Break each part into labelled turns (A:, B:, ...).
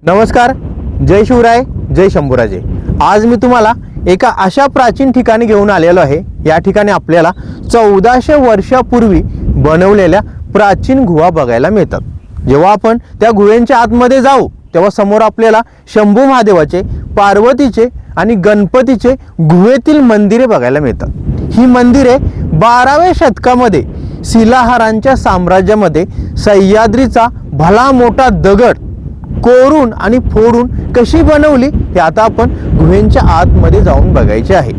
A: नमस्कार, जय शिवराय, जय शंभूराजे। आज मी तुम्हाला एका अशा प्राचीन ठिकाणी घेऊन आलेलो आहे। या ठिकाणी आपल्याला 1400 वर्षापूर्वी बनवलेल्या प्राचीन गुहा बघायला मिळतात। जेव्हा आपण त्या गुहेच्या आतमध्ये जाऊ तेव्हा समोर आपल्याला शंभू महादेवाचे, पार्वतीचे आणि गणपतीचे गुहेतील मंदिरे बघायला मिळतात। ही मंदिरे 12व्या शतकामध्ये शिलाहारांच्या साम्राज्यामध्ये सह्याद्रीचा भला मोठा दगड कोरून आणि फोडून कशी बनवली हे आता आपण गुहेच्या आतमध्ये जाऊन बघायचे आहे।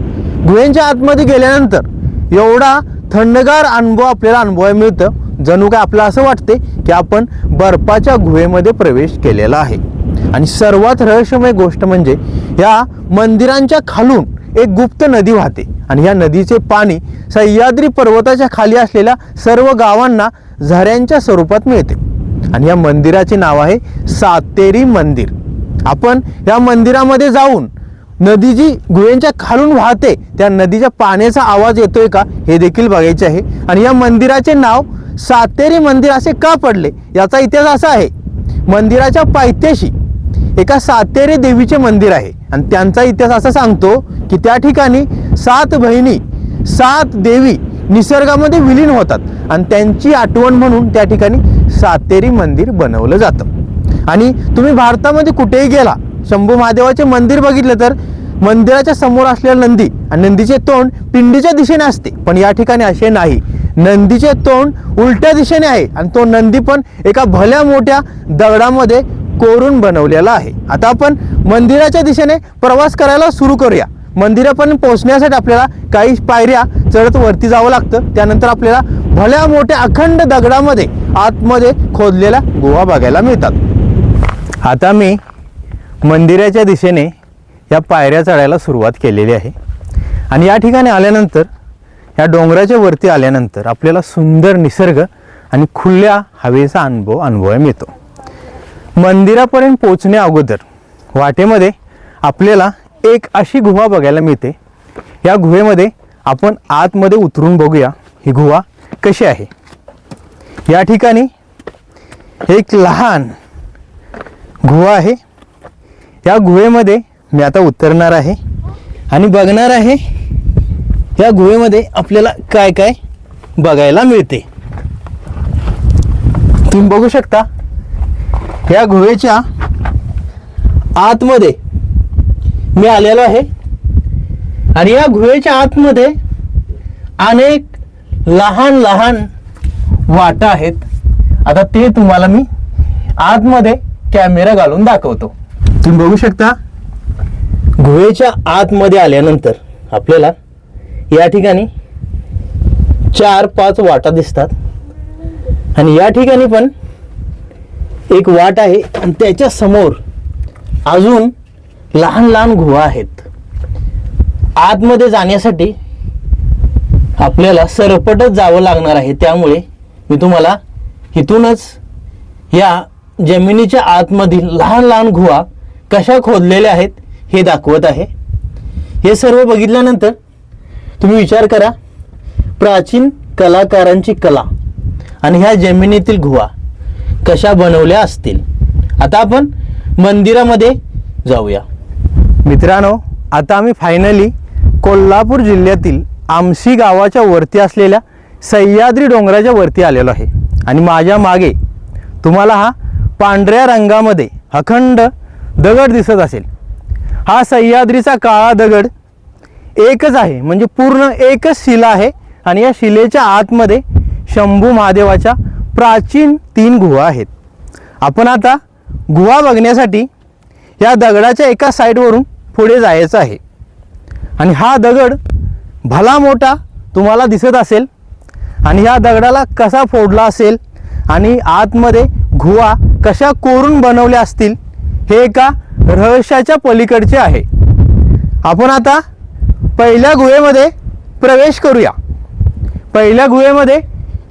A: गुहेच्या आतमध्ये गेल्यानंतर एवढा थंडगार अनुभव आपल्याला अनुभवायला मिळतं, जणू काय आपल्याला असं वाटते की आपण बर्फाच्या गुहेमध्ये प्रवेश केलेला आहे। आणि सर्वात रहस्यमय गोष्ट म्हणजे या मंदिरांच्या खालून एक गुप्त नदी वाहते आणि या नदीचे पाणी सह्याद्री पर्वताच्या खाली असलेल्या सर्व गावांना झऱ्यांच्या स्वरूपात मिळते। आणि या मंदिराचे नाव आहे सातेरी मंदिर। आपण या मंदिरामध्ये जाऊन नदी जी गुहेच्या खालून वाहते त्या नदीच्या पाण्याचा आवाज येतोय का हे देखील बघायचे आहे। आणि या मंदिराचे नाव सातेरी मंदिर असे का पडले याचा इतिहास असा आहे, मंदिराच्या पायथ्याशी एका सातेरी देवीचे मंदिर आहे आणि त्यांचा इतिहास असा सांगतो की त्या ठिकाणी 7 बहिणी 7 देवी निसर्गामध्ये विलीन होतात आणि त्यांची आठवण म्हणून त्या ठिकाणी सातेरी मंदिर बनवलं जातं। आणि तुम्ही भारतामध्ये कुठेही गेला, शंभू महादेवाचे मंदिर बघितलं तर मंदिराच्या समोर असलेला नंदी आणि नंदीचे तोंड पिंडीच्या दिशेने असते, पण या ठिकाणी असे नाही, नंदीचे तोंड उलट्या दिशेने आहे आणि तो नंदी पण एका भल्या मोठ्या दगडामध्ये कोरून बनवलेला आहे। आता आपण मंदिराच्या दिशेने प्रवास करायला सुरू करूया। मंदिरापर्यंत पोहोचण्यासाठी आपल्याला काही पायऱ्या चढत वरती जावं लागतं, त्यानंतर आपल्याला भल्या मोठ्या अखंड दगडामध्ये आतमध्ये खोदलेल्या गुहा बघायला मिळतात। आता मी मंदिराच्या दिशेने या पायऱ्या चढायला सुरुवात केलेली आहे आणि या ठिकाणी आल्यानंतर या डोंगराच्या वरती आल्यानंतर आपल्याला सुंदर निसर्ग आणि खुल्या हवेचा अनुभव मिळतो। मंदिरापर्यंत पोहोचण्या अगोदर वाटेमध्ये आपल्याला एक अशी गुहा बघायला मिळते। या गुहेमध्ये आपण आतमध्ये उतरून बघूया ही गुहा कशी आहे। या ठिकाणी एक लहान गुहा आहे। या गुहेमध्ये मी आता उतरणार आहे आणि बघणार आहे या गुहेमध्ये आपल्याला काय काय बघायला मिळते। तुम्ही बघू शकता या गुहेच्या आतमध्ये मी आलेलो आहे आणि या गुहेच्या आतमध्ये अनेक लहान लहान वाटा आहेत। आता ते तुम्हाला मी आतमध्ये कॅमेरा घालून दाखवतो। तुम्ही बघू शकता गुहेच्या आतमध्ये आल्यानंतर आपल्याला या ठिकाणी 4-5 वाटा दिसतात आणि या ठिकाणी पण एक वाट आहे आणि त्याच्या समोर अजून लहान लहान गुहा आहेत। आतमध्ये जाण्यासाठी आपल्याला सरपटच जावं लागणार आहे, त्यामुळे मी तुम्हाला इथूनच या जमिनीच्या आतमधील लहान लहान गुहा कशा खोदलेल्या आहेत हे दाखवत आहे। हे सर्व बघितल्यानंतर तुम्ही विचार करा, प्राचीन कलाकारांची कला आणि ह्या जमिनीतील गुहा कशा बनवल्या असतील। आता आपण मंदिरामध्ये जाऊया। मित्रांनो, आता आम्ही फायनली कोल्हापूर जिल्ह्यातील आमशी गावाच्या वरती असलेल्या सह्याद्री डोंगराच्या वरती आलेलो आहे आणि माझ्या मागे तुम्हाला हा पांढऱ्या रंगामध्ये अखंड दगड दिसत असेल। हा सह्याद्रीचा काळा दगड एकच आहे, म्हणजे पूर्ण एकच शिला आहे आणि या शिलेच्या आतमध्ये शंभू महादेवाच्या प्राचीन 3 गुहा आहेत। आपण आता गुहा बघण्यासाठी या दगडाच्या एका साईडवरून पुढे जायचं आहे आणि हा दगड भला मोठा तुम्हाला दिसत असेल आणि ह्या दगडाला कसा फोडला असेल आणि आतमध्ये गुहा कशा कोरून बनवल्या असतील हे एका रहस्याच्या पलीकडचे आहे। आपण आता पहिल्या गुहेमध्ये प्रवेश करूया। पहिल्या गुहेमध्ये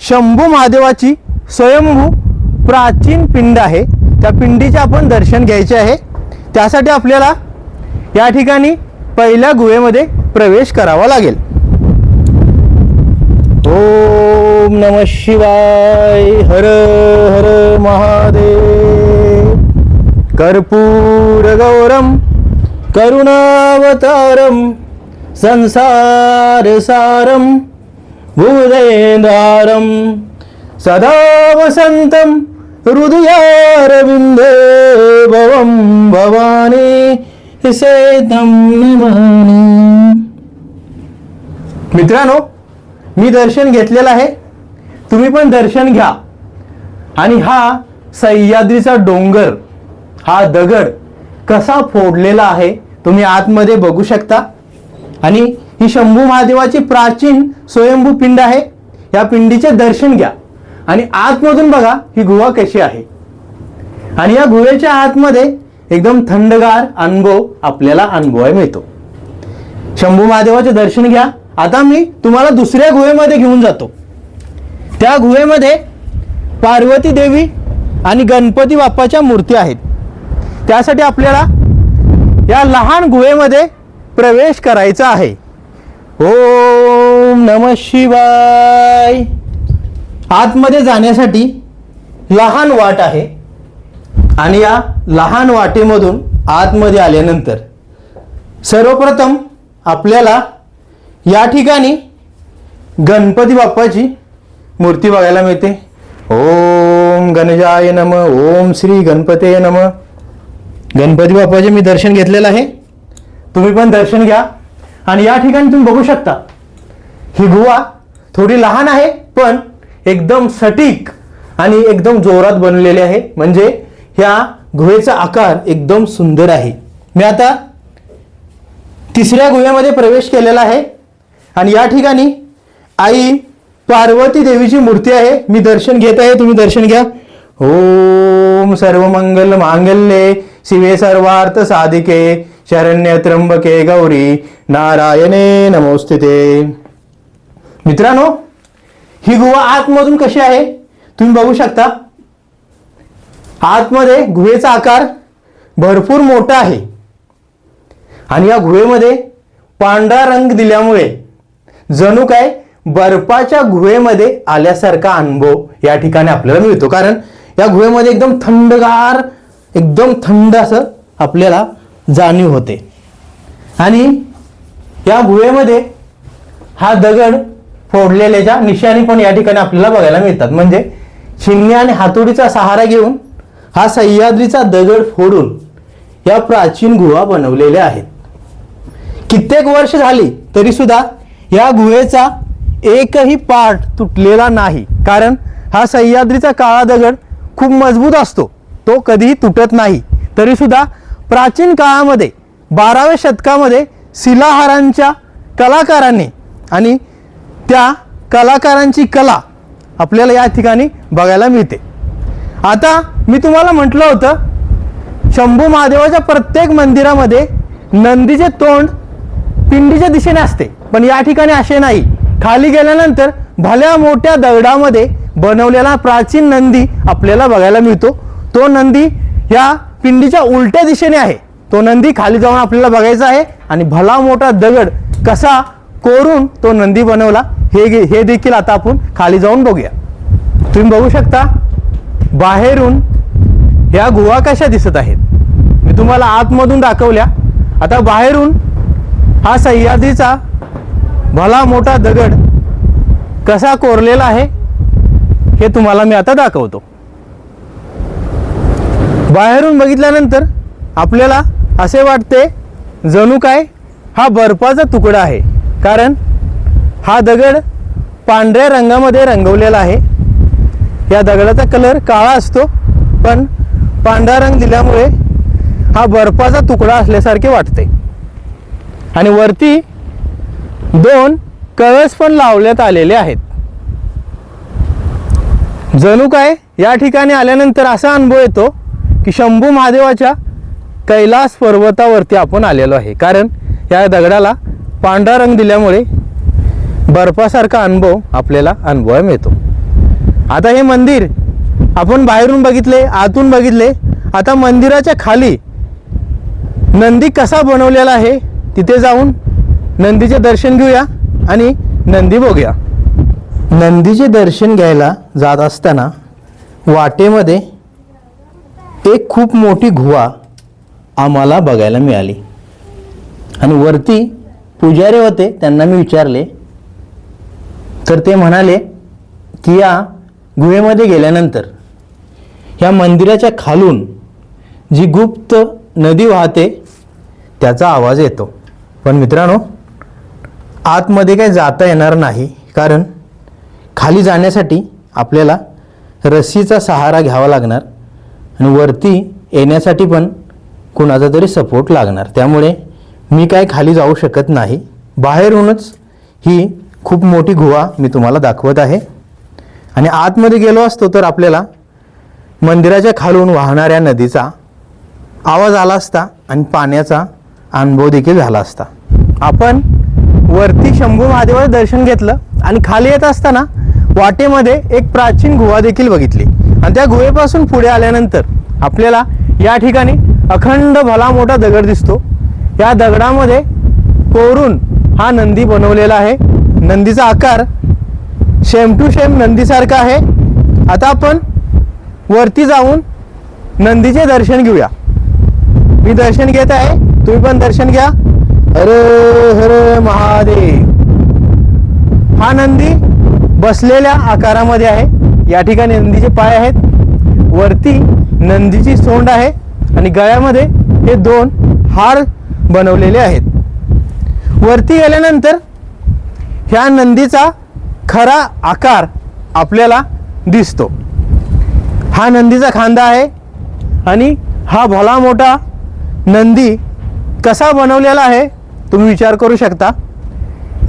A: शंभू महादेवाची स्वयंभू प्राचीन पिंड आहे, त्या पिंडीचे आपण दर्शन घ्यायचे आहे। त्यासाठी आपल्याला या ठिकाणी पहिल्या गुहेमध्ये प्रवेश करावा लागेल। ओम नमः शिवाय, हर हर महादेव। कर्पूरगौरम करुणावतारम संसारसारम भुजगेंद्रम सदा वसंतम हृदयारविंदे भवम भवानी सेतम नमामि. मित्रांनो, मी दर्शन घेतलेलं आहे, तुम्ही पण दर्शन घ्या. आणि हा सह्याद्रीचा डोंगर, हा दगड कसा फोडलेला आहे तुम्ही आतमध्ये बघू शकता. आणि ही शंभू महादेवाची प्राचीन स्वयंभू पिंड आहे. या पिंडीचे दर्शन घ्या आणि आतमधून बघा ही गुहा कशी आहे. आणि या गुहेच्या आतमध्ये एकदम थंडगार अनुभव आपल्याला अनुभवायला मिळतो. शंभू महादेवाचे दर्शन घ्या. आता मी तुम्हाला दुसऱ्या गुहेमध्ये घेऊन जातो. त्या गुहेमध्ये पार्वती देवी आणि गणपती बाप्पाच्या मूर्ती आहेत. त्यासाठी आपल्याला या लहान गुहेमध्ये प्रवेश करायचा आहे. ओम नमः शिवाय. आतमध्ये जाण्यासाठी लहान वाट आहे आणि या लहान वाटेमधून आतमध्ये आल्यानंतर सर्वप्रथम आपल्याला या ठिकाणी गणपती बाप्पाची मूर्ती बघायला मिळते. ओम गणेशाय नमः. ओम श्री गणपते नमः. गणपती बाप्पाचे मी दर्शन घेतलेलं आहे, तुम्ही पण दर्शन घ्या. आणि या ठिकाणी तुम्ही बघू शकता ही गुहा थोडी लहान आहे पण एकदम सटीक आणि एकदम जोरात बनलेली आहे. म्हणजे ह्या गुहेचा आकार एकदम सुंदर आहे. मी आता तिसऱ्या गुहेमध्ये प्रवेश केलेला आहे आणि या ठिकाणी आई पार्वती देवीची मूर्ती आहे. मी दर्शन घेत आहे, तुम्ही दर्शन घ्या. ओम सर्वमंगल मांगल्ये शिवे सर्वार्थ साधिके शरण्य त्र्यंबके गौरी नारायणे नमोस्तुते. मित्रांनो, ही गुहा आतमधून कशी आहे तुम्ही बघू शकता. आतमध्ये गुहेचा आकार भरपूर मोठा आहे आणि या गुहेमध्ये पांढरा रंग दिल्यामुळे जणू काय बर्फाच्या गुहेमध्ये आल्यासारखा अनुभव या ठिकाणी आपल्याला मिळतो. कारण या गुहेमध्ये एकदम थंडगार, एकदम थंड असं आपल्याला जाणीव होते. आणि या गुहेमध्ये हा दगड फोडलेल्याच्या निशाणी पण या ठिकाणी आपल्याला बघायला मिळतात. म्हणजे चिन्नी आणि हातोडीचा सहारा घेऊन हा सह्याद्रीचा दगड फोडून या प्राचीन गुहा बनवलेल्या आहेत. कित्येक वर्ष झाली तरी सुद्धा या गुहेचा एकही पार्ट तुटलेला नाही. कारण हा सह्याद्रीचा काळा दगड खूप मजबूत असतो, तो कधीही तुटत नाही. तरी सुद्धा प्राचीन काळामध्ये 12व्या शतकामध्ये शिलाहारांच्या कलाकारांनी आणि त्या कलाकारांची कला आपल्याला या ठिकाणी बघायला मिळते. आता मी तुम्हाला म्हटलं होतं शंभू महादेवाच्या प्रत्येक मंदिरामध्ये नंदीचे तोंड पिंडीच्या दिशेने असते, पण या ठिकाणी असे नाही. खाली गेल्यानंतर भल्या मोठ्या दगडामध्ये बनवलेला प्राचीन नंदी आपल्याला बघायला मिळतो. तो नंदी या पिंडीच्या उलट्या दिशेने आहे. तो नंदी खाली जाऊन आपल्याला बघायचा आहे आणि भला मोठा दगड कसा कोरून तो नंदी बनवला हे देखील आता आपण खाली जाऊन बघूया. तुम्ही बघू शकता बाहेरून ह्या गुहा कशा दिसत आहेत. मी तुम्हाला आतमधून दाखवल्या. आता बाहेरून हा सह्याद्रीचा भला मोठा दगड कसा कोरलेला आहे हे तुम्हाला मी आता दाखवतो. बाहेरून बघितल्यानंतर आपल्याला असे वाटते जणू काय हा बर्फाचा तुकडा आहे. कारण हा दगड पांढऱ्या रंगामध्ये रंगवलेला आहे. या दगडाचा कलर काळा असतो, पण पांढरा रंग दिल्यामुळे हा बर्फाचा तुकडा असल्यासारखे वाटते. आणि वरती 2 कळस पण लावण्यात आलेले आहेत. जणू काय या ठिकाणी आल्यानंतर असा अनुभव येतो की शंभू महादेवाच्या कैलास पर्वतावरती आपण आलेलो आहे. कारण या दगडाला पांढरा रंग दिल्यामुळे बर्फासारखा अनुभव आपल्याला अनुभवायला मिळतो. आता हे मंदिर आपण बाहेरून बघितले, आतून बघितले. आता मंदिराच्या खाली नंदी कसा बनवलेला आहे तिथे जाऊन नंदीचे दर्शन घेऊया आणि नंदी बघूया. नंदीचे दर्शन घ्यायला जात असताना वाटेमध्ये एक खूप मोठी गुहा आम्हाला बघायला मिळाली आणि वरती पुजारी होते, त्यांना मी विचारले तर ते म्हणाले की या गुहेमध्ये गेल्यानंतर ह्या मंदिराच्या खालून जी गुप्त नदी वाहते त्याचा आवाज येतो. पण मित्रांनो, आतमध्ये काही जाता येणार नाही, कारण खाली जाण्यासाठी आपल्याला रस्सीचा सहारा घ्यावा लागणार आणि वरती येण्यासाठी पण कुणाचा तरी सपोर्ट लागणार. त्यामुळे मी काय खाली जाऊ शकत नाही. बाहेरूनच ही खूप मोठी गुहा मी तुम्हाला दाखवत आहे आणि आतमध्ये गेलो असतो तर आपल्याला मंदिराच्या खालून वाहणाऱ्या नदीचा आवाज आला असता आणि पाण्याचा अनुभव देखील झाला असता. आपण वरती शंभू महादेवाचं दर्शन घेतलं आणि खाली येत असताना वाटेमध्ये एक प्राचीन गुहा देखील बघितली आणि त्या गुहेपासून पुढे आल्यानंतर आपल्याला या ठिकाणी अखंड भला मोठा दगड दिसतो. या दगडामध्ये कोरून हा नंदी बनवलेला आहे. नंदीचा आकार सेम टू सेम नंदीसारखा आहे. आता आपण वरती जाऊन नंदीचे दर्शन घेऊया. मी दर्शन घेत आहे, तुम्ही पण दर्शन घ्या. हर हर महादेव. हा नंदी बसलेल्या आकारामध्ये आहे. या ठिकाणी नंदीचे पाय आहेत, वरती नंदीची सोंड आहे आणि गळ्यामध्ये हे 2 हार बनवलेले आहेत. वरती गेल्यानंतर ह्या नंदीचा खरा आकार आपल्याला दिसतो. हा नंदीचा खांदा आहे आणि हा भला मोठा नंदी कसा बनवलेला आहे तुम्ही विचार करू शकता.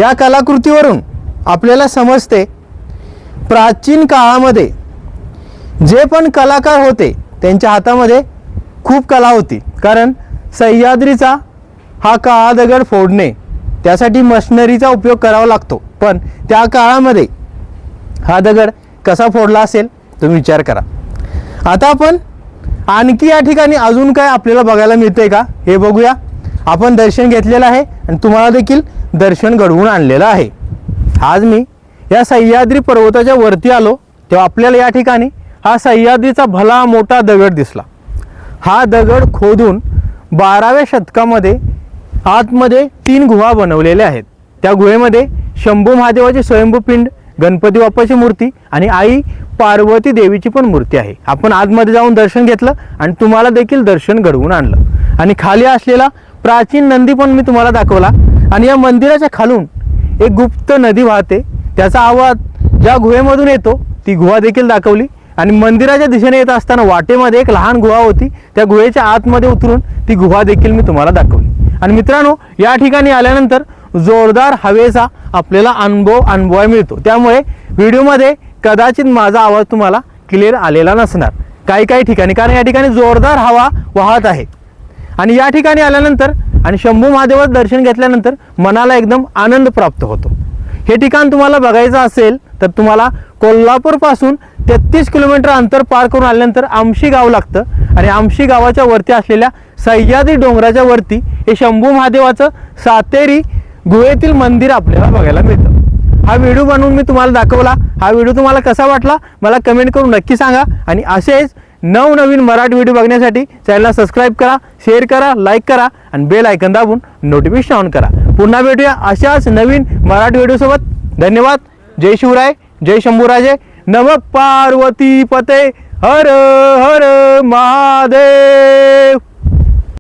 A: या कलाकृतीवरून आपल्याला समजते प्राचीन काळामध्ये जे पण कलाकार होते त्यांच्या हातामध्ये खूप कला होती, कारण सह्याद्रीचा हा काळा दगड फोडणे त्यासाठी मशिनरीचा उपयोग करावा लागतो. पण त्या काळामध्ये हा दगड कसा फोडला असेल तुम्ही विचार करा. आता आपण आणखी या ठिकाणी अजून काय आपल्याला बघायला मिळतंय का हे बघूया. आपण दर्शन घेतलेलं आहे आणि तुम्हाला देखील दर्शन घडवून आणलेलं आहे. आज मी या सह्याद्री पर्वताच्या वरती आलो तेव्हा आपल्याला या ठिकाणी हा सह्याद्रीचा भला मोठा दगड दिसला. हा दगड खोदून 12व्या शतकामध्ये आतमध्ये 3 गुहा बनवलेल्या आहेत. त्या गुहेमध्ये शंभू महादेवाची स्वयंभू पिंड, गणपती बाप्पाची मूर्ती आणि आई पार्वती देवीची पण मूर्ती आहे. आपण आतमध्ये जाऊन दर्शन घेतलं आणि तुम्हाला देखील दर्शन घडवून आणलं आणि खाली असलेला प्राचीन नंदी पण मी तुम्हाला दाखवला. आणि या मंदिराच्या खालून एक गुप्त नदी वाहते, त्याचा आवाज ज्या गुहेमधून येतो ती गुहा देखील दाखवली. आणि मंदिराच्या दिशेने येत असताना वाटेमध्ये एक लहान गुहा होती, त्या गुहेच्या आतमध्ये उतरून ती गुहा देखील मी तुम्हाला दाखवली. आणि मित्रांनो, या ठिकाणी आल्यानंतर जोरदार हवेचा आपल्याला अनुभवायला मिळतो. त्यामुळे व्हिडिओमध्ये कदाचित माझा आवाज तुम्हाला क्लिअर आलेला नसणार काही ठिकाणी, कारण या ठिकाणी जोरदार हवा वाहत आहे. आणि या ठिकाणी आल्यानंतर आणि शंभू महादेवाचं दर्शन घेतल्यानंतर मनाला एकदम आनंद प्राप्त होतो. हे ठिकाण तुम्हाला बघायचं असेल तर तुम्हाला कोल्हापूरपासून 33 किलोमीटर अंतर पार करून आल्यानंतर आमशी गाव लागतं आणि आमशी गावाच्या वरती असलेल्या सह्याद्री डोंगराच्या वरती हे शंभू महादेवाचं सातेरी गुहेतील मंदिर आपल्याला बघायला मिळतं. हा व्हिडिओ बनवून मी तुम्हाला दाखवला. हा व्हिडिओ तुम्हाला कसा वाटला मला कमेंट करून नक्की सांगा. आणि असेच नवनवीन मराठी व्हिडिओ बघण्यासाठी चॅनलला सबस्क्राईब करा, शेअर करा, लाईक करा आणि बेल आयकॉन दाबून नोटिफिकेशन ऑन करा. पुन्हा भेटूया अशाच नवीन मराठी व्हिडिओसोबत. धन्यवाद. जय शिवराय, जय शंभूराजे. नमः पार्वती पते. हर हर महादेव.